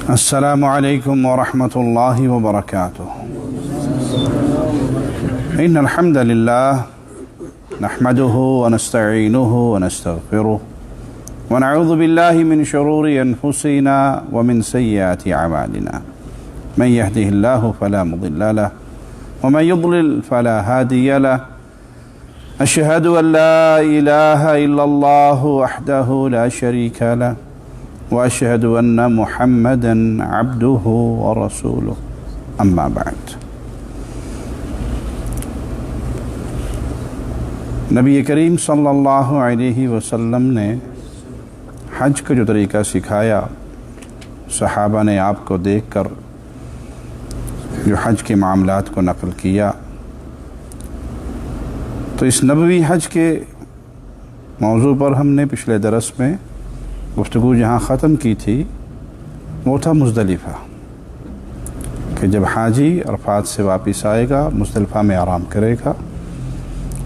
السلام عليكم ورحمة الله وبركاته. إن الحمد لله نحمده ونستعينه ونستغفره ونعوذ بالله من شرور أنفسنا ومن سيئات أعمالنا. من يهده الله فلا مضل له ومن يضلل فلا هادي له. أشهد أن لا إله إلا الله وحده لا شريك له وأشهد أن محمدا عبده ورسوله. أما بعد. نبی کریم صلی اللہ علیہ وسلم نے حج کا جو طریقہ سکھایا، صحابہ نے آپ کو دیکھ کر جو حج کے معاملات کو نقل کیا، تو اس نبوی حج کے موضوع پر ہم نے پچھلے درس میں گفتگو جہاں ختم کی تھی وہ تھا مزدلفہ، کہ جب حاجی عرفات سے واپس آئے گا مزدلفہ میں آرام کرے گا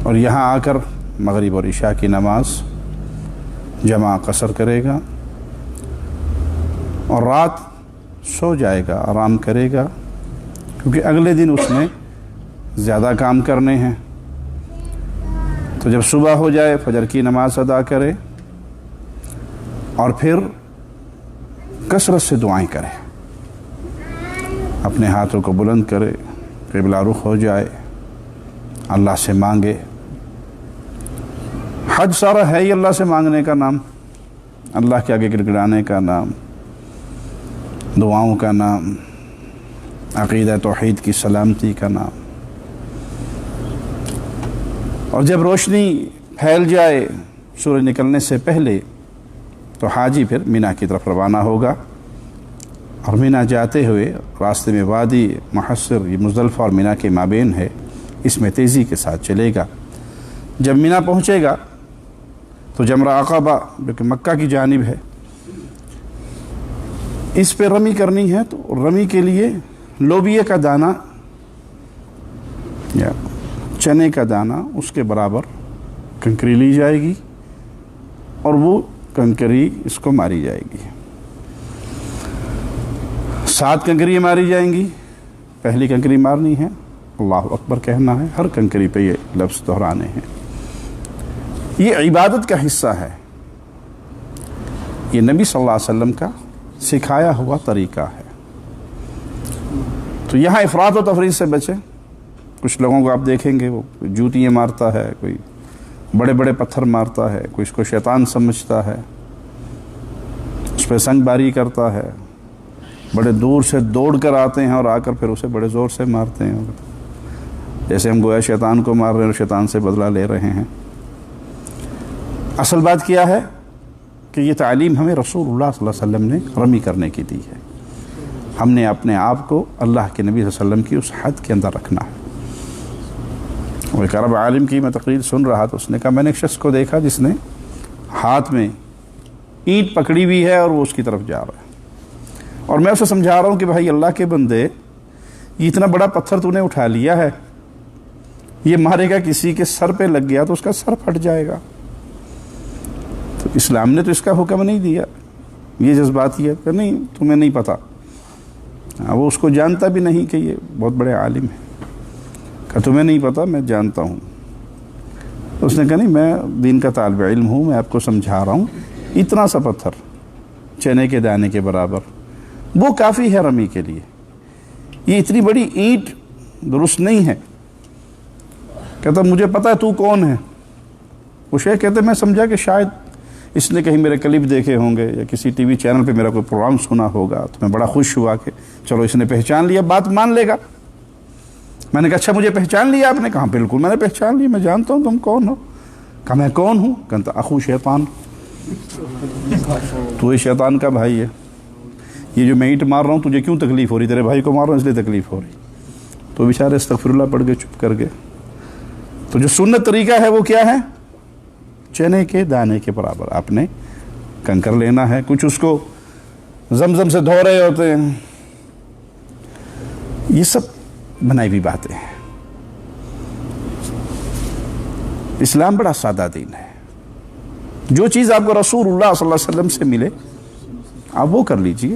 اور یہاں آ کر مغرب اور عشاء کی نماز جمع قصر کرے گا اور رات سو جائے گا، آرام کرے گا، کیونکہ اگلے دن اس نے زیادہ کام کرنے ہیں۔ تو جب صبح ہو جائے فجر کی نماز ادا کرے اور پھر کثرت سے دعائیں کرے، اپنے ہاتھوں کو بلند کرے، قبلہ رخ ہو جائے، اللہ سے مانگے۔ حج سارا ہے ہی اللہ سے مانگنے کا نام، اللہ کے آگے گڑگڑانے کا نام، دعاؤں کا نام، عقیدہ توحید کی سلامتی کا نام۔ اور جب روشنی پھیل جائے سورج نکلنے سے پہلے تو حاجی پھر مینا کی طرف روانہ ہوگا، اور مینا جاتے ہوئے راستے میں وادی محصر، یہ مزدلفہ اور مینا کے مابین ہے، اس میں تیزی کے ساتھ چلے گا۔ جب مینا پہنچے گا تو جمرہ عقبہ جو کہ مکہ کی جانب ہے، اس پہ رمی کرنی ہے، تو رمی کے لیے لوبیے کا دانہ یا چنے کا دانہ اس کے برابر کنکری لی جائے گی اور وہ کنکری اس کو ماری جائے گی۔ 7 کنکریاں ماری جائیں گی۔ پہلی کنکری مارنی ہے، اللہ اکبر کہنا ہے، ہر کنکری پہ یہ لفظ دہرانے ہیں۔ یہ عبادت کا حصہ ہے، یہ نبی صلی اللہ علیہ وسلم کا سکھایا ہوا طریقہ ہے۔ تو یہاں افراط و تفریط سے بچیں۔ کچھ لوگوں کو آپ دیکھیں گے وہ جوتیاں مارتا ہے، کوئی بڑے بڑے پتھر مارتا ہے، کوئی اس کو شیطان سمجھتا ہے، اس پہ سنگ باری کرتا ہے، بڑے دور سے دوڑ کر آتے ہیں اور آ کر پھر اسے بڑے زور سے مارتے ہیں، جیسے ہم گویا شیطان کو مار رہے ہیں اور شیطان سے بدلہ لے رہے ہیں۔ اصل بات کیا ہے کہ یہ تعلیم ہمیں رسول اللہ صلی اللہ علیہ وسلم نے رمی کرنے کی دی ہے۔ ہم نے اپنے آپ کو اللہ کے نبی صلی اللہ علیہ وسلم کی اس حد کے اندر رکھنا ہے۔ وہ ایک عرب عالم کی میں تقریر سن رہا تو اس نے کہا میں نے ایک شخص کو دیکھا جس نے ہاتھ میں اینٹ پکڑی ہوئی ہے اور وہ اس کی طرف جا رہا ہے، اور میں اسے سمجھا رہا ہوں کہ بھائی اللہ کے بندے، یہ اتنا بڑا پتھر تو نے اٹھا لیا ہے، یہ مارے گا کسی کے سر پہ لگ گیا تو اس کا سر پھٹ جائے گا۔ تو اسلام نے تو اس کا حکم نہیں دیا، یہ جذباتی ہے کہ نہیں تمہیں نہیں پتہ۔ وہ اس کو جانتا بھی نہیں کہ یہ بہت بڑے عالم ہے، کہ تمہیں نہیں پتہ، میں جانتا ہوں۔ اس نے کہا نہیں، میں دین کا طالب علم ہوں، میں آپ کو سمجھا رہا ہوں، اتنا سا پتھر چنے کے دانے کے برابر وہ کافی ہے رمی کے لیے، یہ اتنی بڑی اینٹ درست نہیں ہے۔ کہتا مجھے پتہ ہے تو کون ہے۔ وہ شیخ کہتے میں سمجھا کہ شاید اس نے کہیں میرے کلپ دیکھے ہوں گے یا کسی ٹی وی چینل پہ میرا کوئی پروگرام سنا ہوگا، تو میں بڑا خوش ہوا کہ چلو اس نے پہچان لیا، بات مان لے گا۔ میں نے کہا اچھا مجھے پہچان لیا آپ نے؟ کہا بالکل میں نے پہچان لیا، میں جانتا ہوں تم کون ہو۔ کہا میں کون ہوں؟ کہتا اخو شیطان، تو یہ شیطان کا بھائی ہے، یہ جو میں اینٹ مار رہا ہوں تجھے کیوں تکلیف ہو رہی؟ تیرے بھائی کو مار رہا ہوں اس لیے تکلیف ہو رہی۔ تو بیچارے استغفر اللہ پڑھ کے چپ کر گئے۔ تو جو سنت طریقہ ہے وہ کیا ہے؟ چنے کے دانے کے برابر آپ نے کنکر لینا ہے۔ کچھ اس کو زمزم سے دھو رہے ہوتے ہیں، یہ سب بنائی ہوئی باتیں ہیں۔ اسلام بڑا سادہ دین ہے، جو چیز آپ کو رسول اللہ صلی اللہ علیہ وسلم سے ملے آپ وہ کر لیجئے۔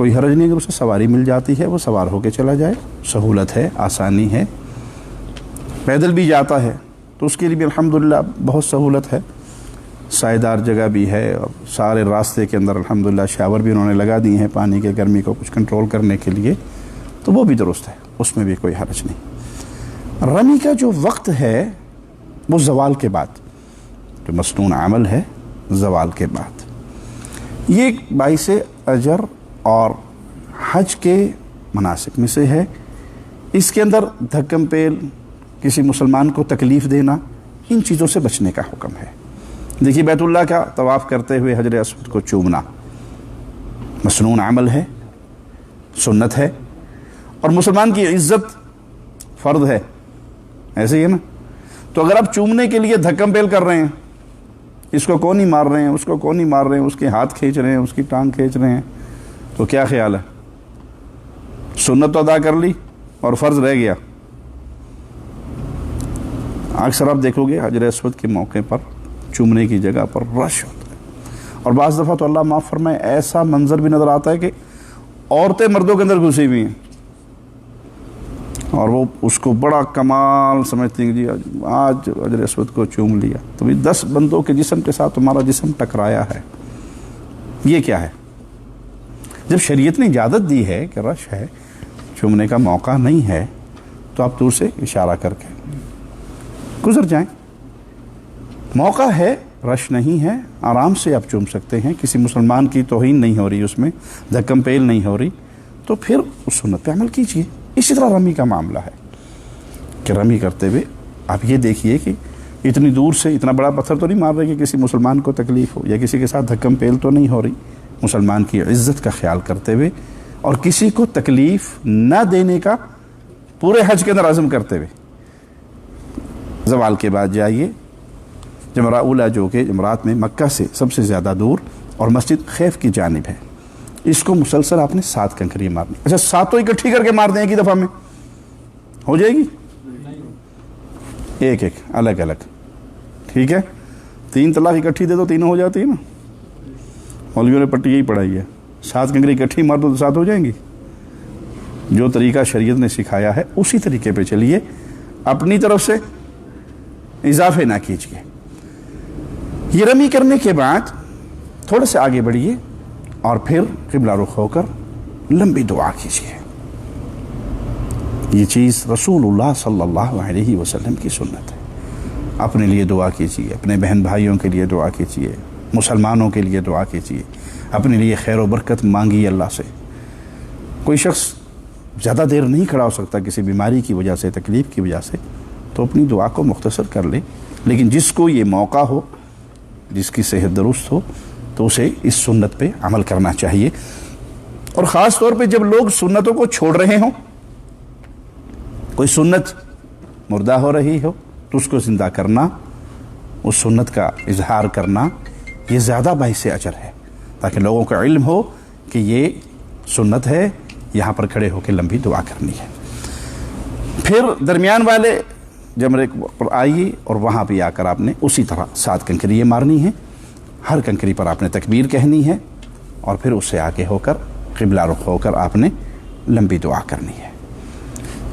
کوئی حرج نہیں، اگر اسے سواری مل جاتی ہے وہ سوار ہو کے چلا جائے، سہولت ہے، آسانی ہے۔ پیدل بھی جاتا ہے تو اس کے لیے بھی الحمدللہ بہت سہولت ہے، سائیدار جگہ بھی ہے، اور سارے راستے کے اندر الحمدللہ شاور بھی انہوں نے لگا دیے ہیں پانی کے گرمی کو کچھ کنٹرول کرنے کے لیے، تو وہ بھی درست ہے، اس میں بھی کوئی حرج نہیں۔ رمی کا جو وقت ہے وہ زوال کے بعد، جو مسنون عمل ہے زوال کے بعد، یہ ایک باعث اجر اور حج کے مناسک میں سے ہے۔ اس کے اندر دھکم پیل، کسی مسلمان کو تکلیف دینا، ان چیزوں سے بچنے کا حکم ہے۔ دیکھیے بیت اللہ کا طواف کرتے ہوئے حجر اسود کو چومنا مسنون عمل ہے، سنت ہے، اور مسلمان کی عزت فرض ہے، ایسے ہی ہے نا؟ تو اگر آپ چومنے کے لیے دھکم پیل کر رہے ہیں، اس کو کون نہیں مار رہے ہیں، اس کو کون نہیں مار رہے ہیں، اس کے ہاتھ کھینچ رہے ہیں، اس کی ٹانگ کھینچ رہے ہیں، تو کیا خیال ہے؟ سنت تو ادا کر لی اور فرض رہ گیا۔ اکثر آپ دیکھو گے حجر اسود کے موقع پر چومنے کی جگہ پر رش ہوتا ہے، اور بعض دفعہ تو اللہ معاف فرمائے ایسا منظر بھی نظر آتا ہے کہ عورتیں مردوں کے اندر گھسی ہوئی ہیں، اور وہ اس کو بڑا کمال سمجھتی ہیں، جی آج حجر اسود کو چوم لیا، تو 10 بندوں کے جسم کے ساتھ تمہارا جسم ٹکرایا ہے، یہ کیا ہے؟ جب شریعت نے اجازت دی ہے کہ رش ہے، چومنے کا موقع نہیں ہے، تو آپ دور سے اشارہ کر کے گزر جائیں۔ موقع ہے، رش نہیں ہے، آرام سے آپ چوم سکتے ہیں، کسی مسلمان کی توہین نہیں ہو رہی، اس میں دھکم پیل نہیں ہو رہی، تو پھر اس سنت پہ عمل کیجیے۔ اسی طرح رمی کا معاملہ ہے کہ رمی کرتے ہوئے آپ یہ دیکھیے کہ اتنی دور سے اتنا بڑا پتھر تو نہیں مار رہے کہ کسی مسلمان کو تکلیف ہو، یا کسی کے ساتھ دھکم پیل تو نہیں ہو رہی، مسلمان کی عزت کا خیال کرتے ہوئے اور کسی کو تکلیف نہ دینے کا پورے حج کے اندر عزم کرتے ہوئے زوال کے بعد جائیے جمرہ اولا، جو کہ جمرات میں مکہ سے سب سے زیادہ دور اور مسجد خیف کی جانب ہے، اس کو مسلسل آپ نے 7 کنکریاں مارنی۔ اچھا 7 اکٹھی کر کے مار دیں ایک ہی دفعہ میں ہو جائے گی؟ ایک ایک الگ الگ، ٹھیک ہے؟ 3 طلاق اکٹھی دے دو، تینوں ہو جاتی ہے نا، مولویوں نے پٹی یہی پڑھائی ہے، 7 کنکری اکٹھی مار دو تو 7 ہو جائیں گی۔ جو طریقہ شریعت نے سکھایا ہے اسی طریقے پہ چلیے، اپنی طرف سے اضافے نہ کیجیے۔ یہ رمی کرنے کے بعد تھوڑے سے آگے بڑھیے اور پھر قبلہ رخ ہو کر لمبی دعا کیجیے۔ یہ چیز رسول اللہ صلی اللہ علیہ وسلم کی سنت ہے۔ اپنے لیے دعا کیجیے، اپنے بہن بھائیوں کے لیے دعا کیجیے، مسلمانوں کے لیے دعا کیجیے، اپنے لیے خیر و برکت مانگیے اللہ سے۔ کوئی شخص زیادہ دیر نہیں کھڑا ہو سکتا کسی بیماری کی وجہ سے، تکلیف کی وجہ سے، تو اپنی دعا کو مختصر کر لے، لیکن جس کو یہ موقع ہو، جس کی صحت درست ہو، تو اسے اس سنت پہ عمل کرنا چاہیے۔ اور خاص طور پہ جب لوگ سنتوں کو چھوڑ رہے ہوں، کوئی سنت مردہ ہو رہی ہو، تو اس کو زندہ کرنا، اس سنت کا اظہار کرنا، یہ زیادہ باعث اجر ہے، تاکہ لوگوں کا علم ہو کہ یہ سنت ہے، یہاں پر کھڑے ہو کے لمبی دعا کرنی ہے۔ پھر درمیان والے جمرے پر آئیے اور وہاں پہ آ کر آپ نے اسی طرح 7 کنکریاں مارنی ہیں، ہر کنکری پر آپ نے تکبیر کہنی ہے، اور پھر اس سے آگے ہو کر قبلہ رخ ہو کر آپ نے لمبی دعا کرنی ہے۔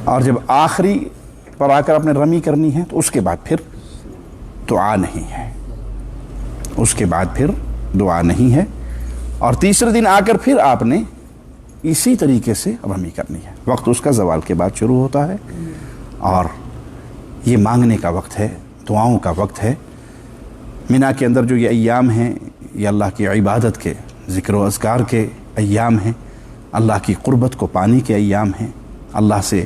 اور جب آخری پر آ کر آپ نے رمی کرنی ہے تو اس کے بعد پھر دعا نہیں ہے، اس کے بعد پھر دعا نہیں ہے، اور تیسرے دن آ کر پھر آپ نے اسی طریقے سے رمی کرنی ہے۔ وقت اس کا زوال کے بعد شروع ہوتا ہے، اور یہ مانگنے کا وقت ہے، دعاؤں کا وقت ہے۔ مینا کے اندر جو یہ ایام ہیں، یہ اللہ کی عبادت کے، ذکر و اذکار کے ایام ہیں، اللہ کی قربت کو پانے کے ایام ہیں، اللہ سے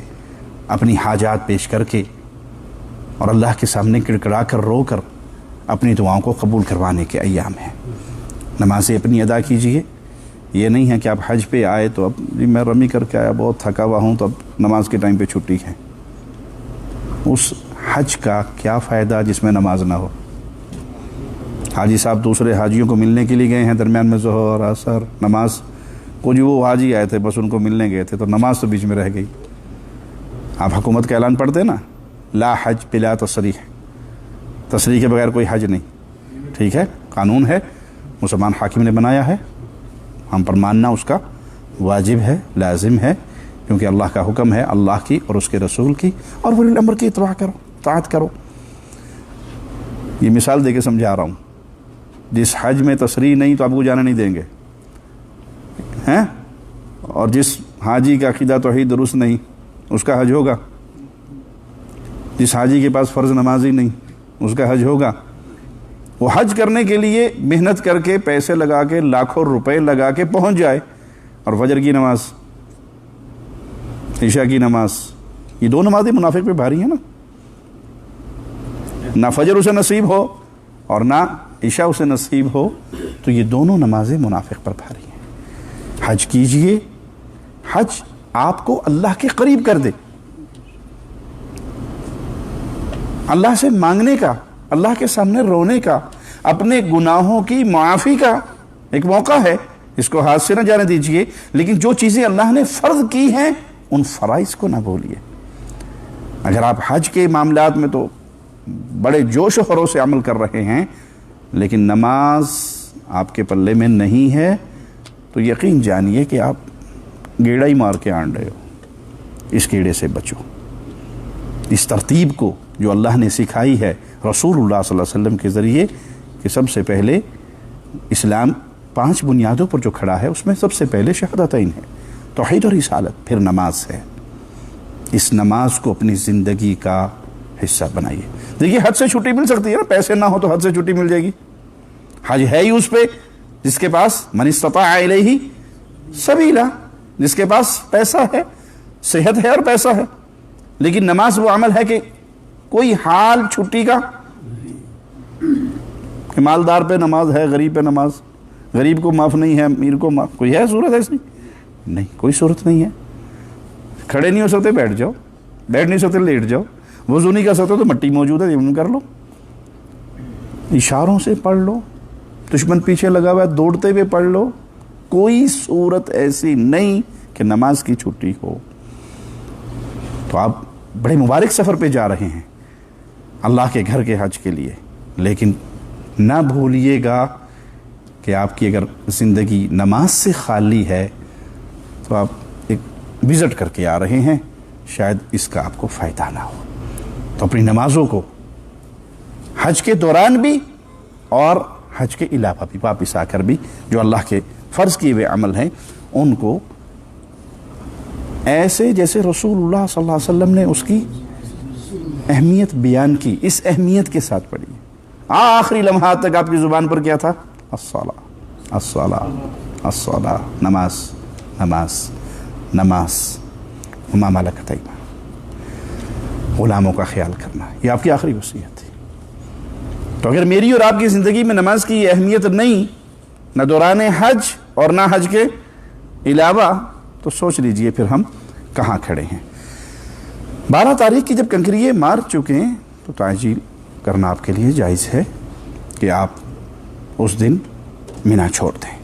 اپنی حاجات پیش کر کے اور اللہ کے سامنے کڑکڑا کر رو کر اپنی دعاؤں کو قبول کروانے کے ایام ہیں۔ نمازیں اپنی ادا کیجیے، یہ نہیں ہے کہ آپ حج پہ آئے تو اب جی میں رمی کر کے آیا، بہت تھکا ہوا ہوں، تو اب نماز کے ٹائم پہ چھٹی ہے۔ اس حج کا کیا فائدہ جس میں نماز نہ ہو؟ حاجی صاحب دوسرے حاجیوں کو ملنے کے لیے گئے ہیں، درمیان میں ظہر عصر نماز، کچھ وہ حاجی آئے تھے بس ان کو ملنے گئے تھے، تو نماز تو بیچ میں رہ گئی۔ آپ حکومت کا اعلان پڑھتے نا، لا حج بلا تصریح، تصریح کے بغیر کوئی حج نہیں، ٹھیک ہے، قانون ہے، مسلمان حاکم نے بنایا ہے، ہم پر ماننا اس کا واجب ہے، لازم ہے، کیونکہ اللہ کا حکم ہے اللہ کی اور اس کے رسول کی، اور ولی الامر کی اتباع کرو، اطاعت کرو۔ یہ مثال دے کے سمجھا رہا ہوں، جس حج میں تصریح نہیں تو آپ کو جانا نہیں دیں گے ہیں، اور جس حاجی کا عقیدہ توحید درست نہیں اس کا حج ہوگا، جس حاجی کے پاس فرض نمازی نہیں اس کا حج ہوگا۔ وہ حج کرنے کے لیے محنت کر کے پیسے لگا کے لاکھوں روپے لگا کے پہنچ جائے، اور فجر کی نماز، عشاء کی نماز، یہ دو نمازیں منافق پہ بھاری ہیں نا، نہ فجر اسے نصیب ہو اور نہ عشاء اسے نصیب ہو، تو یہ دونوں نمازیں منافق پر بھاری ہیں۔ حج کیجئے، حج آپ کو اللہ کے قریب کر دے، اللہ سے مانگنے کا، اللہ کے سامنے رونے کا، اپنے گناہوں کی معافی کا ایک موقع ہے، اس کو ہاتھ سے نہ جانے دیجئے۔ لیکن جو چیزیں اللہ نے فرض کی ہیں ان فرائض کو نہ بھولیے۔ اگر آپ حج کے معاملات میں تو بڑے جوش و خروش سے عمل کر رہے ہیں، لیکن نماز آپ کے پلے میں نہیں ہے، تو یقین جانیے کہ آپ گیڑا ہی مار کے آن رہے ہو۔ اس کیڑے سے بچو، اس ترتیب کو جو اللہ نے سکھائی ہے رسول اللہ صلی اللہ علیہ وسلم کے ذریعے، کہ سب سے پہلے اسلام 5 بنیادوں پر جو کھڑا ہے، اس میں سب سے پہلے شہادتین ہے، توحید اور رسالت، پھر نماز ہے۔ اس نماز کو اپنی زندگی کا حصہ بنائیے۔ دیکھیے حج سے چھٹی مل سکتی ہے نا، پیسے نہ ہو تو حج سے چھٹی مل جائے گی، حج ہے ہی اس پہ جس کے پاس من استطاع الیہ سبیلا، جس کے پاس پیسہ ہے، صحت ہے اور پیسہ ہے۔ لیکن نماز وہ عمل ہے کہ کوئی حال چھٹی کا، کہ مالدار پہ نماز ہے، غریب پہ نماز، غریب کو معاف نہیں ہے، امیر کو معاف، کوئی ہے صورت ایسی؟ نہیں، کوئی صورت نہیں ہے۔ کھڑے نہیں ہو سکتے بیٹھ جاؤ، بیٹھ نہیں سکتے لیٹ جاؤ، وضو نہیں کر سکتے تو مٹی موجود ہے یمن کر لو، اشاروں سے پڑھ لو، دشمن پیچھے لگا ہوا ہے دوڑتے ہوئے پڑھ لو، کوئی صورت ایسی نہیں کہ نماز کی چھٹی ہو۔ تو آپ بڑے مبارک سفر پہ جا رہے ہیں اللہ کے گھر کے حج کے لیے، لیکن نہ بھولیے گا کہ آپ کی اگر زندگی نماز سے خالی ہے تو آپ ایک وزٹ کر کے آ رہے ہیں، شاید اس کا آپ کو فائدہ نہ ہو۔ تو اپنی نمازوں کو حج کے دوران بھی اور حج کے علاوہ بھی واپس آ کر بھی جو اللہ کے فرض کیے ہوئے عمل ہیں ان کو ایسے جیسے رسول اللہ صلی اللہ علیہ وسلم نے اس کی اہمیت بیان کی، اس اہمیت کے ساتھ پڑھی۔ آخری لمحات تک آپ کی زبان پر کیا تھا؟ الصلاۃ الصلاۃ الصلاۃ، نماز نماز نماز، وما ملکت ایمانکم، غلاموں کا خیال کرنا، یہ آپ کی آخری وصیت تھی۔ تو اگر میری اور آپ کی زندگی میں نماز کی اہمیت نہیں، نہ دوران حج اور نہ حج کے علاوہ، تو سوچ لیجئے پھر ہم کہاں کھڑے ہیں۔ 12 تاریخ کی جب کنکریے مار چکے ہیں تو تعجیل کرنا آپ کے لیے جائز ہے کہ آپ اس دن مینا چھوڑ دیں،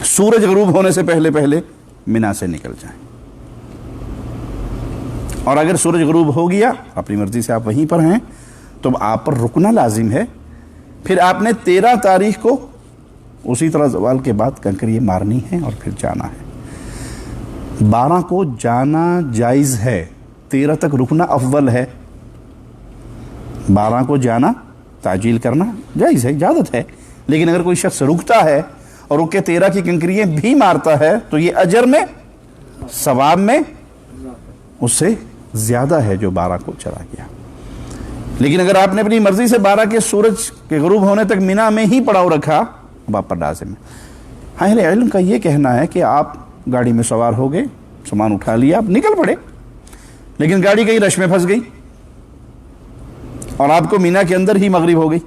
سورج غروب ہونے سے پہلے پہلے مینا سے نکل جائیں، اور اگر سورج غروب ہو گیا اپنی مرضی سے آپ وہیں پر ہیں تو آپ پر رکنا لازم ہے۔ پھر آپ نے 13 تاریخ کو اسی طرح زوال کے بعد کنکریے مارنی ہے اور پھر جانا ہے۔ 12 کو جانا جائز ہے، 13 تک رکنا افضل ہے۔ 12 کو جانا، تعجیل کرنا جائز ہے، اجازت ہے، لیکن اگر کوئی شخص رکتا ہے اور رک کے 13 کی کنکریے بھی مارتا ہے تو یہ اجر میں، ثواب میں اس سے زیادہ ہے جو 12 کو چلا گیا۔ لیکن اگر آپ نے اپنی مرضی سے 12 کے سورج کے غروب ہونے تک مینا میں ہی پڑاؤ رکھا، اب آپ پر لازم ہے۔ اہل علم کا یہ کہنا ہے کہ آپ گاڑی میں سوار ہو گئے، سامان اٹھا لیا، آپ نکل پڑے، لیکن گاڑی کہیں رش میں پھنس گئی اور آپ کو مینا کے اندر ہی مغرب ہو گئی،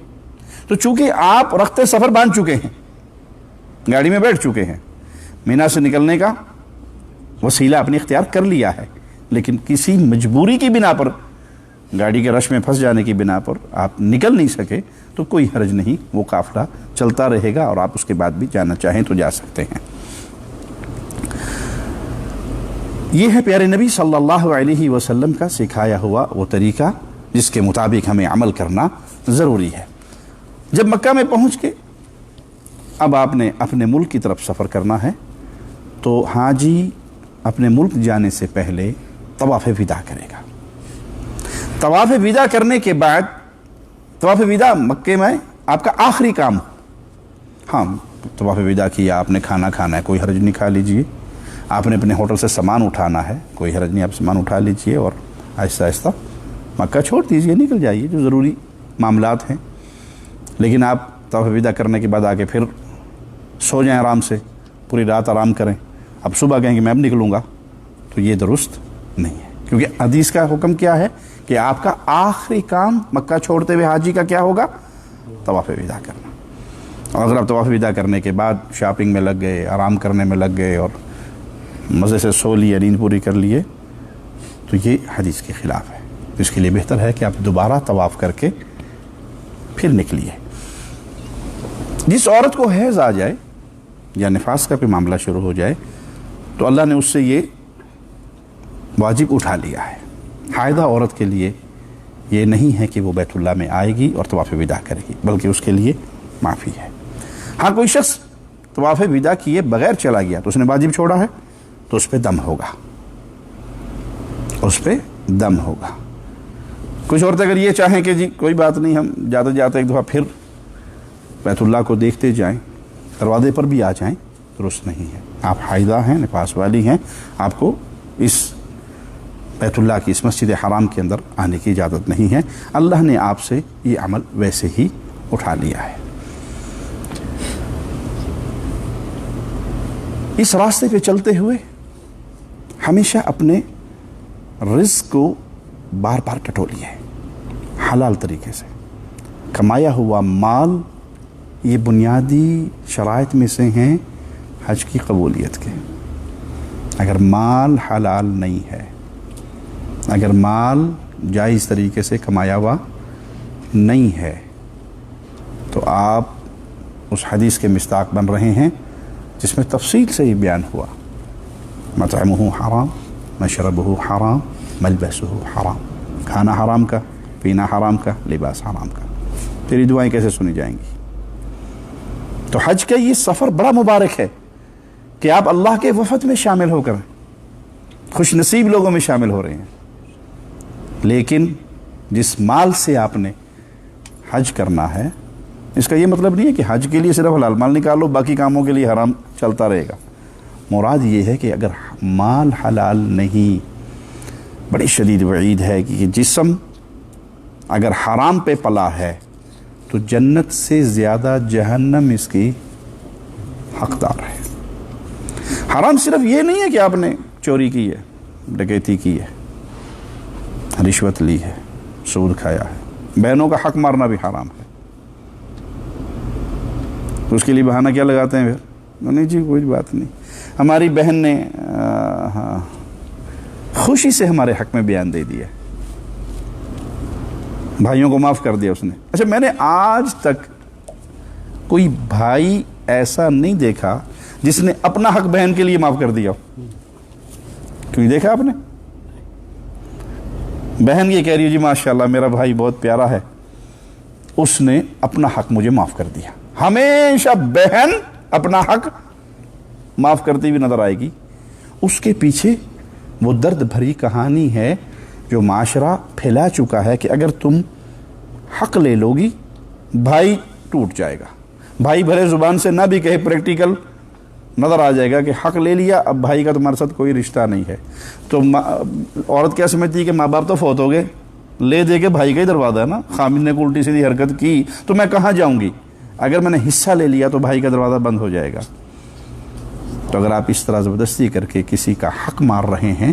تو چونکہ آپ رخت سفر باندھ چکے ہیں، گاڑی میں بیٹھ چکے ہیں، مینا سے نکلنے کا وسیلہ اپنے اختیار کر لیا ہے، لیکن کسی مجبوری کی بنا پر، گاڑی کے رش میں پھنس جانے کی بنا پر آپ نکل نہیں سکے تو کوئی حرج نہیں، وہ قافلہ چلتا رہے گا اور آپ اس کے بعد بھی جانا چاہیں تو جا سکتے ہیں۔ یہ ہے پیارے نبی صلی اللہ علیہ وسلم کا سکھایا ہوا وہ طریقہ جس کے مطابق ہمیں عمل کرنا ضروری ہے۔ جب مکہ میں پہنچ کے اب آپ نے اپنے ملک کی طرف سفر کرنا ہے تو حاجی اپنے ملک جانے سے پہلے طواف ودا کرے گا. طواف ودا کرنے کے بعد طواف ودا مکے میں آپ کا آخری کام. ہاں طواف ودا کیا، آپ نے کھانا کھانا ہے، کوئی حرج نہیں، کھا لیجئے. آپ نے اپنے ہوٹل سے سامان اٹھانا ہے، کوئی حرج نہیں، آپ سامان اٹھا لیجئے اور آہستہ آہستہ مکہ چھوڑ دیجئے، نکل جائیے جو ضروری معاملات ہیں. لیکن آپ طواف ودا کرنے کے بعد آ کے پھر سو جائیں آرام سے، پوری رات آرام کریں، اب صبح کہیں کہ میں اب نکلوں گا، تو یہ درست نہیں ہے. کیونکہ حدیث کا حکم کیا ہے کہ آپ کا آخری کام مکہ چھوڑتے ہوئے حاجی کا کیا ہوگا؟ طواف ودا کرنا. اور اگر آپ طواف ودا کرنے کے بعد شاپنگ میں لگ گئے، آرام کرنے میں لگ گئے اور مزے سے سو لیے، نیند پوری کر لیے، تو یہ حدیث کے خلاف ہے. اس کے لیے بہتر ہے کہ آپ دوبارہ طواف کر کے پھر نکلیے. جس عورت کو حیض آ جائے یا نفاس کا کوئی معاملہ شروع ہو جائے تو اللہ نے اس سے یہ واجب اٹھا لیا ہے. حائضہ عورت کے لیے یہ نہیں ہے کہ وہ بیت اللہ میں آئے گی اور طواف ودا کرے گی، بلکہ اس کے لیے معافی ہے. ہاں کوئی شخص طواف ودا کیے بغیر چلا گیا تو اس نے واجب چھوڑا ہے، تو اس پہ دم ہوگا، اس پہ دم ہوگا. کچھ عورتیں اگر یہ چاہیں کہ جی کوئی بات نہیں، ہم جاتے جاتے ایک دفعہ پھر بیت اللہ کو دیکھتے جائیں، دروازے پر بھی آ جائیں، درست نہیں ہے. آپ حائضہ ہیں، نفاس والی ہیں، آپ کو اس بیت اللہ کی اس مسجد حرام کے اندر آنے کی اجازت نہیں ہے. اللہ نے آپ سے یہ عمل ویسے ہی اٹھا لیا ہے. اس راستے پہ چلتے ہوئے ہمیشہ اپنے رزق کو بار بار ٹٹولیے، حلال طریقے سے کمایا ہوا مال. یہ بنیادی شرائط میں سے ہیں حج کی قبولیت کے. اگر مال حلال نہیں ہے، اگر مال جائز طریقے سے کمایا ہوا نہیں ہے، تو آپ اس حدیث کے مصداق بن رہے ہیں جس میں تفصیل سے یہ بیان ہوا، مطعمہ حرام، مشربہ حرام، ملبسہ حرام. کھانا حرام کا، پینا حرام کا، لباس حرام کا. تیری دعائیں کیسے سنی جائیں گی؟ تو حج کا یہ سفر بڑا مبارک ہے کہ آپ اللہ کے وفد میں شامل ہو کر خوش نصیب لوگوں میں شامل ہو رہے ہیں. لیکن جس مال سے آپ نے حج کرنا ہے، اس کا یہ مطلب نہیں ہے کہ حج کے لیے صرف حلال مال نکالو، باقی کاموں کے لیے حرام چلتا رہے گا. مراد یہ ہے کہ اگر مال حلال نہیں، بڑی شدید وعید ہے کہ یہ جسم اگر حرام پہ پلا ہے تو جنت سے زیادہ جہنم اس کی حقدار ہے. حرام صرف یہ نہیں ہے کہ آپ نے چوری کی ہے، ڈکیتی کی ہے، رشوت لی ہے، سود کھایا ہے، بہنوں کا حق مارنا بھی حرام ہے. تو اس کے لیے بہانہ کیا لگاتے ہیں پھر؟ نہیں جی کوئی بات نہیں، ہماری بہن نے خوشی سے ہمارے حق میں بیان دے دیا، بھائیوں کو معاف کر دیا اس نے. اچھا، میں نے آج تک کوئی بھائی ایسا نہیں دیکھا جس نے اپنا حق بہن کے لیے معاف کر دیا. کیوں دیکھا آپ نے؟ بہن یہ کہہ رہی ہے جی ماشاءاللہ میرا بھائی بہت پیارا ہے، اس نے اپنا حق مجھے معاف کر دیا. ہمیشہ بہن اپنا حق معاف کرتی ہوئی نظر آئے گی. اس کے پیچھے وہ درد بھری کہانی ہے جو معاشرہ پھیلا چکا ہے کہ اگر تم حق لے لو گی بھائی ٹوٹ جائے گا. بھائی بھلے زبان سے نہ بھی کہے، پریکٹیکل نظر آ جائے گا کہ حق لے لیا، اب بھائی کا تمہارے ساتھ کوئی رشتہ نہیں ہے. تو عورت کیا سمجھتی ہے کہ ماں باپ تو فوت ہو گئے، لے دے کے بھائی کا ہی دروازہ ہے نا، خامد نے کوئی الٹی سیدھی حرکت کی تو میں کہاں جاؤں گی، اگر میں نے حصہ لے لیا تو بھائی کا دروازہ بند ہو جائے گا. تو اگر آپ اس طرح زبردستی کر کے کسی کا حق مار رہے ہیں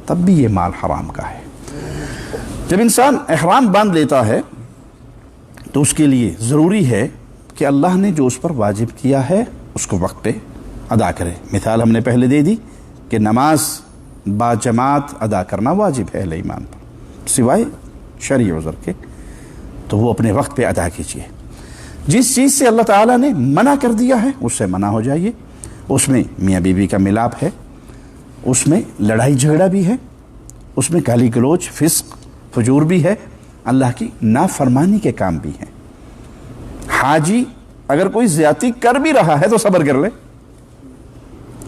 تب بھی یہ مال حرام کا ہے. جب انسان احرام باندھ لیتا ہے تو اس کے لیے ضروری ہے کہ اللہ نے جو اس پر واجب کیا ہے اس کو وقت پہ ادا کرے. مثال ہم نے پہلے دے دی کہ نماز با جماعت ادا کرنا واجب ہے اہل ایمان پر، سوائے شرعی عذر کے، تو وہ اپنے وقت پہ ادا کیجیے. جس چیز سے اللہ تعالیٰ نے منع کر دیا ہے اس سے منع ہو جائیے. اس میں میاں بیوی کا ملاپ ہے، اس میں لڑائی جھگڑا بھی ہے، اس میں گالی گلوچ، فسق، فجور بھی ہے، اللہ کی نافرمانی کے کام بھی ہیں. حاجی اگر کوئی زیادتی کر بھی رہا ہے تو صبر کر لے،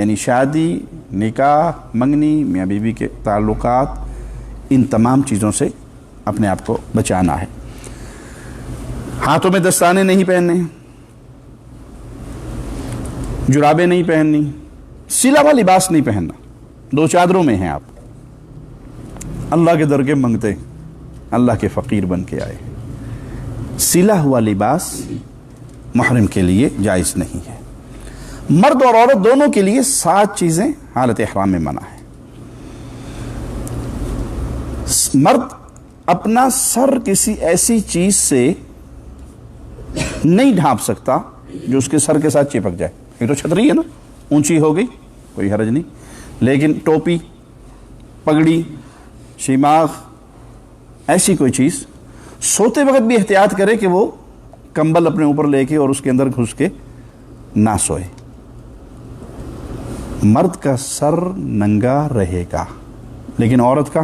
یعنی شادی، نکاح، منگنی، میاں بیوی کے تعلقات، ان تمام چیزوں سے اپنے آپ کو بچانا ہے۔ ہاتھوں میں دستانے نہیں پہننے، جرابیں نہیں پہننی، سلا ہوا لباس نہیں پہننا۔ 2 چادروں میں ہیں آپ، اللہ کے در کے منگتے، اللہ کے فقیر بن کے آئے۔ سلا ہوا لباس محرم کے لیے جائز نہیں ہے۔ مرد اور عورت دونوں کے لیے 7 چیزیں حالت احرام میں منع ہے۔ مرد اپنا سر کسی ایسی چیز سے نہیں ڈھانپ سکتا جو اس کے سر کے ساتھ چپک جائے۔ یہ تو چھتری ہے نا، اونچی ہو گئی کوئی حرج نہیں، لیکن ٹوپی، پگڑی، شیماغ، ایسی کوئی چیز، سوتے وقت بھی احتیاط کرے کہ وہ کمبل اپنے اوپر لے کے اور اس کے اندر گھس کے نہ سوئے۔ مرد کا سر ننگا رہے گا لیکن عورت کا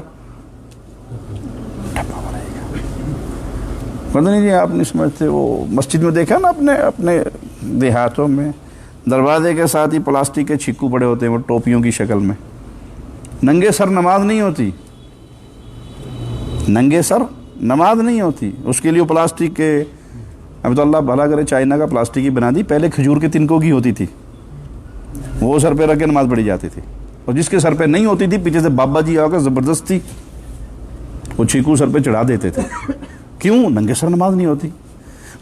ڈھپا ہوا رہے گا۔ پتہ نہیں جی آپ نہیں سمجھتے، وہ مسجد میں دیکھا نا اپنے دیہاتوں میں دروازے کے ساتھ ہی پلاسٹک کے چھکو پڑے ہوتے ہیں وہ ٹوپیوں کی شکل میں۔ ننگے سر نماز نہیں ہوتی، ننگے سر نماز نہیں ہوتی، اس کے لیے وہ پلاسٹک کے، اب تو اللہ بھلا کرے چائنا کا پلاسٹک ہی بنا دی، پہلے کھجور کے تنکوں کی ہوتی تھی، وہ سر پہ رکھ کے نماز پڑھی جاتی تھی، اور جس کے سر پہ نہیں ہوتی تھی پیچھے سے بابا جی آ کر زبردستی وہ چیکو سر پہ چڑھا دیتے تھے۔ کیوں؟ ننگے سر نماز نہیں ہوتی۔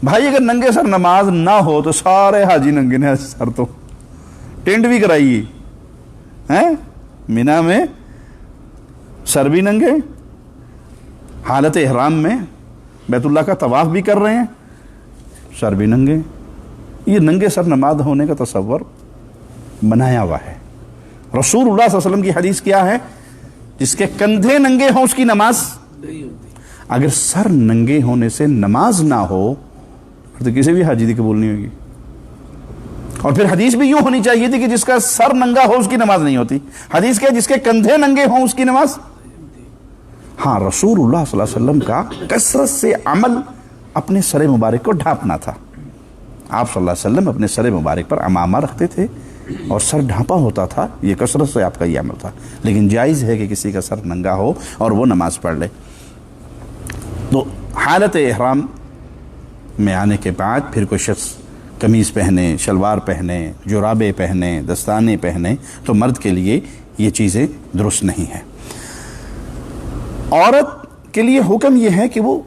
بھائی اگر ننگے سر نماز نہ ہو تو سارے حاجی ننگے نے سر، تو ٹینٹ بھی کرائیے ہیں مینا میں، سر بھی ننگے، حالت احرام میں بیت اللہ کا طواف بھی کر رہے ہیں، سر بھی ننگے۔ یہ ننگے سر نماز ہونے کا تصور بنایا ہوا ہے۔ رسول اللہ صلی اللہ علیہ وسلم کی حدیث کیا ہے؟ جس کے کندھے ننگے ہوں اس کی نماز نہیں ہوتی۔ اگر سر ننگے ہونے سے نماز نہ ہو تو کسی بھی حاجی کی قبول نہیں ہوگی۔ اور پھر حدیث بھی یوں ہونی چاہیے تھی کہ جس کا سر ننگا ہو اس کی نماز نہیں ہوتی۔ حدیث کیا؟ جس کے کندھے ننگے ہوں اس کی نماز۔ ہاں، رسول اللہ صلی اللہ علیہ وسلم کا کثرت سے عمل اپنے سر مبارک کو ڈھانپنا تھا۔ آپ صلی اللہ علیہ وسلم اپنے سر مبارک پر عمامہ رکھتے تھے اور سر ڈھانپا ہوتا تھا، یہ کثرت سے آپ کا یہ عمل تھا۔ لیکن جائز ہے کہ کسی کا سر ننگا ہو اور وہ نماز پڑھ لے۔ تو حالت احرام میں آنے کے بعد پھر کوئی شخص قمیض پہنے، شلوار پہنے، جرابے پہنے، دستانے پہنے تو مرد کے لیے یہ چیزیں درست نہیں ہیں۔ عورت کے لیے حکم یہ ہے کہ وہ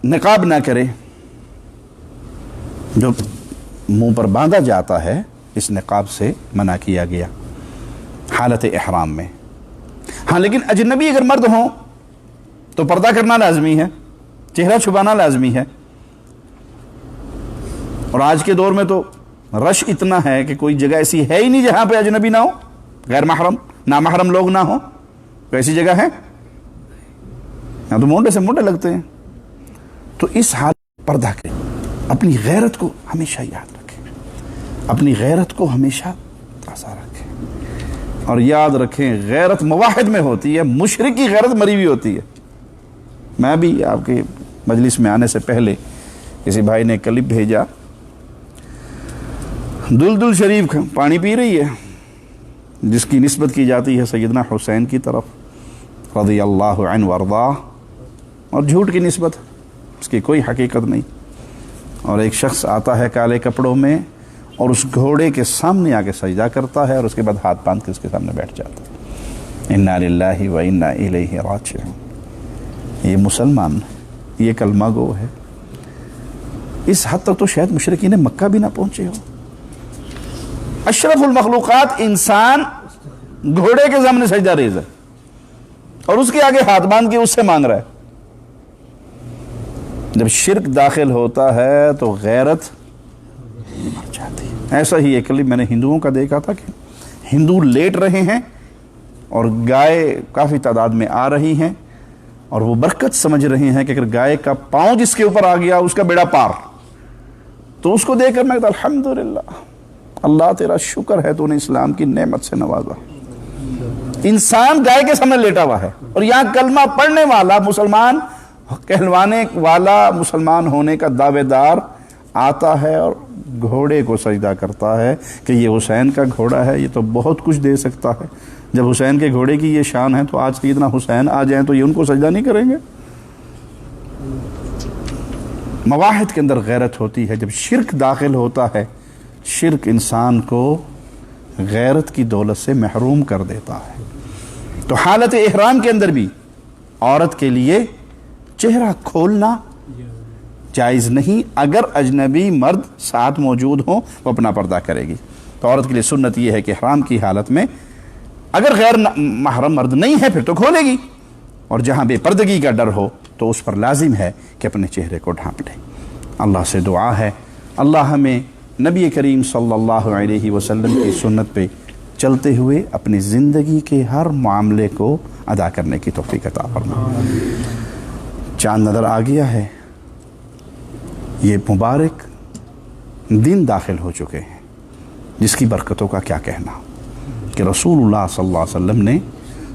نقاب نہ کرے، جو منہ پر باندھا جاتا ہے اس نقاب سے منع کیا گیا حالت احرام میں۔ ہاں لیکن اجنبی اگر مرد ہوں تو پردہ کرنا لازمی ہے، چہرہ چھپانا لازمی ہے۔ اور آج کے دور میں تو رش اتنا ہے کہ کوئی جگہ ایسی ہے ہی نہیں جہاں پہ اجنبی نہ ہو، غیر محرم، نامحرم لوگ نہ ہوں۔ کوئی ایسی جگہ ہے؟ یہاں تو مونڈے سے مونڈے لگتے ہیں۔ تو اس حالت پردہ کریں، اپنی غیرت کو ہمیشہ یاد رکھیں، اپنی غیرت کو ہمیشہ تازہ رکھیں، اور یاد رکھیں غیرت مواحد میں ہوتی ہے، مشرک کی غیرت مری ہوئی ہوتی ہے۔ میں بھی آپ کے مجلس میں آنے سے پہلے کسی بھائی نے کلپ بھیجا، دلدل شریف پانی پی رہی ہے جس کی نسبت کی جاتی ہے سیدنا حسین کی طرف رضی اللہ عنہ وارضاہ، اور جھوٹ کی نسبت، اس کی کوئی حقیقت نہیں۔ اور ایک شخص آتا ہے کالے کپڑوں میں اور اس گھوڑے کے سامنے آ کے سجدہ کرتا ہے اور اس کے بعد ہاتھ باندھ کے اس کے سامنے بیٹھ جاتا ہے۔ انا للہ و انا الیہ راجعون۔ یہ مسلمان، یہ کلمہ گو ہے۔ اس حد تک تو شاید مشرکین مکہ بھی نہ پہنچے ہو۔ اشرف المخلوقات انسان گھوڑے کے سامنے سجدہ ریز ہے اور اس کے آگے ہاتھ باندھ کے اس سے مانگ رہا ہے۔ جب شرک داخل ہوتا ہے تو غیرت مر جاتی ہے۔ ایسا ہی ایک کلپ میں نے ہندوؤں کا دیکھا تھا کہ ہندو لیٹ رہے ہیں اور گائے کافی تعداد میں آ رہی ہیں، اور وہ برکت سمجھ رہے ہیں کہ اگر گائے کا پاؤں جس کے اوپر آ گیا اس کا بیڑا پار۔ تو اس کو دیکھ کر میں کہتا الحمدللہ، اللہ تیرا شکر ہے تو نے اسلام کی نعمت سے نوازا۔ انسان گائے کے سامنے لیٹا ہوا ہے اور یہاں کلمہ پڑھنے والا مسلمان، کہلوانے والا مسلمان ہونے کا دعوے دار آتا ہے اور گھوڑے کو سجدہ کرتا ہے کہ یہ حسین کا گھوڑا ہے، یہ تو بہت کچھ دے سکتا ہے۔ جب حسین کے گھوڑے کی یہ شان ہے تو آج سیدنا حسین آ جائیں تو یہ ان کو سجدہ نہیں کریں گے؟ مواحد کے اندر غیرت ہوتی ہے۔ جب شرک داخل ہوتا ہے، شرک انسان کو غیرت کی دولت سے محروم کر دیتا ہے۔ تو حالت احرام کے اندر بھی عورت کے لیے چہرہ کھولنا جائز نہیں، اگر اجنبی مرد ساتھ موجود ہوں وہ اپنا پردہ کرے گی۔ تو عورت کے لیے سنت یہ ہے کہ احرام کی حالت میں اگر غیر محرم مرد نہیں ہے پھر تو کھولے گی، اور جہاں بے پردگی کا ڈر ہو تو اس پر لازم ہے کہ اپنے چہرے کو ڈھانپ لے۔ اللہ سے دعا ہے اللہ ہمیں نبی کریم صلی اللہ علیہ وسلم کی سنت پہ چلتے ہوئے اپنی زندگی کے ہر معاملے کو ادا کرنے کی توفیق عطا فرمائے۔ چاند نظر آ گیا ہے، یہ مبارک دن داخل ہو چکے ہیں جس کی برکتوں کا کیا کہنا کہ رسول اللہ صلی اللہ علیہ وسلم نے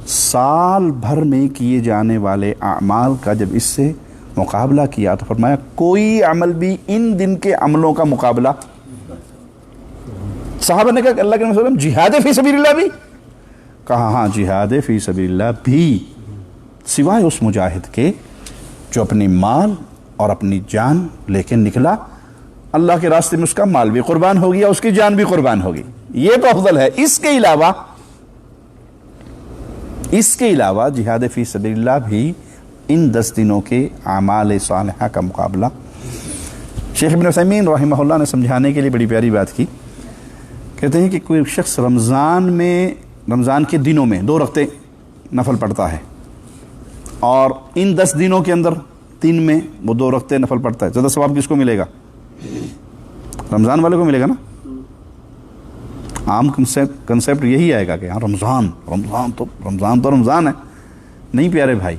سال بھر میں کیے جانے والے اعمال کا جب اس سے مقابلہ کیا تو فرمایا کوئی عمل بھی ان دن کے عملوں کا مقابلہ۔ صحابہ نے کہا کہ اللہ کے نبی صلی اللہ علیہ وسلم جہاد فی سبیل اللہ بھی؟ کہا ہاں جہاد فی سبیل اللہ بھی، سوائے اس مجاہد کے جو اپنی مال اور اپنی جان لے کے نکلا، اللہ کے راستے میں اس کا مال بھی قربان ہو گیا، اس کی جان بھی قربان ہوگی، یہ تو افضل ہے۔ اس کے علاوہ جہاد فی سبیل اللہ بھی ان 10 دنوں کے اعمال صالحہ کا مقابلہ۔ شیخ ابن عثیمین رحمہ اللہ نے سمجھانے کے لیے بڑی پیاری بات کی، کہتے ہیں کہ کوئی شخص رمضان کے دنوں میں 2 رکعتیں نفل پڑھتا ہے، اور ان 10 دنوں کے اندر 3 میں وہ 2 رکعتیں نفل پڑھتا ہے، زیادہ ثواب کس کو ملے گا؟ رمضان والے کو ملے گا نا۔ عام کنسیپٹ یہی آئے گا کہ ہاں رمضان تو رمضان ہے۔ نہیں پیارے بھائی،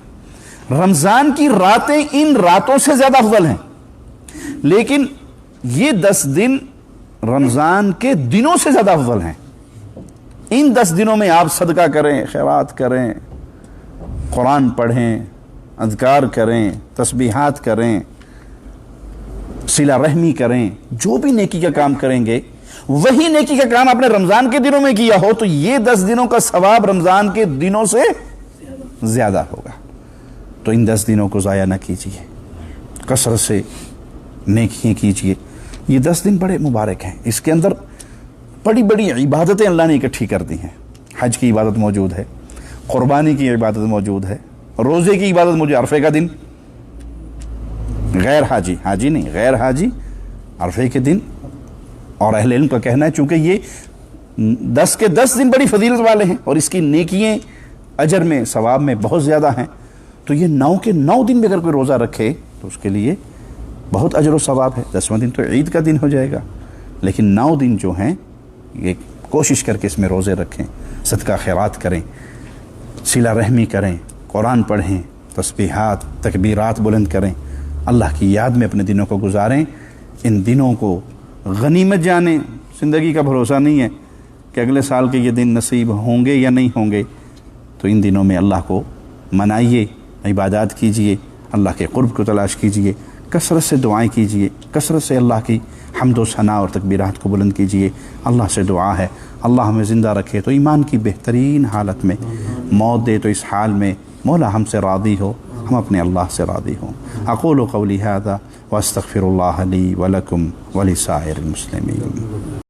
رمضان کی راتیں ان راتوں سے زیادہ افضل ہیں، لیکن یہ 10 دن رمضان کے دنوں سے زیادہ افضل ہیں۔ ان 10 دنوں میں آپ صدقہ کریں، خیرات کریں، قرآن پڑھیں، اذکار کریں، تسبیحات کریں، صلہ رحمی کریں، جو بھی نیکی کا کام کریں گے وہی نیکی کا کام آپ نے رمضان کے دنوں میں کیا ہو تو یہ 10 دنوں کا ثواب رمضان کے دنوں سے زیادہ ہوگا۔ تو ان 10 دنوں کو ضائع نہ کیجیے، کثرت سے نیکیاں کیجیے۔ یہ 10 دن بڑے مبارک ہیں، اس کے اندر بڑی بڑی عبادتیں اللہ نے اکٹھی کر دی ہیں۔ حج کی عبادت موجود ہے، قربانی کی عبادت موجود ہے، روزے کی عبادت موجود ہے۔ عرفے کا دن غیر حاجی نہیں، غیر حاجی عرفے کے دن، اور اہل علم کا کہنا ہے چونکہ یہ 10 کے 10 دن بڑی فضیلت والے ہیں اور اس کی نیکییں اجر میں ثواب میں بہت زیادہ ہیں، تو یہ 9 کے 9 دن بھی اگر کوئی روزہ رکھے تو اس کے لیے بہت اجر و ثواب ہے۔ 10واں دن تو عید کا دن ہو جائے گا، لیکن 9 دن جو ہیں یہ کوشش کر کے اس میں روزے رکھیں، صدقہ خیرات کریں، صلہ رحمی کریں، قرآن پڑھیں، تسبیحات تکبیرات بلند کریں، اللہ کی یاد میں اپنے دنوں کو گزاریں۔ ان دنوں کو غنیمت جانیں، زندگی کا بھروسہ نہیں ہے کہ اگلے سال کے یہ دن نصیب ہوں گے یا نہیں ہوں گے، تو ان دنوں میں اللہ کو منائیے، عبادات کیجیے، اللہ کے قرب کو تلاش کیجیے، کثرت سے دعائیں کیجیے، کثرت سے اللہ کی حمد و ثنا اور تکبیرات کو بلند کیجیے۔ اللہ سے دعا ہے اللہ ہمیں زندہ رکھے تو ایمان کی بہترین حالت میں، موت دے تو اس حال میں مولا ہم سے راضی ہو، ہم اپنے اللہ سے راضی ہوں۔ اقول قولی ھذا واستغفر اللہ لی ولکم ولسائر المسلمین۔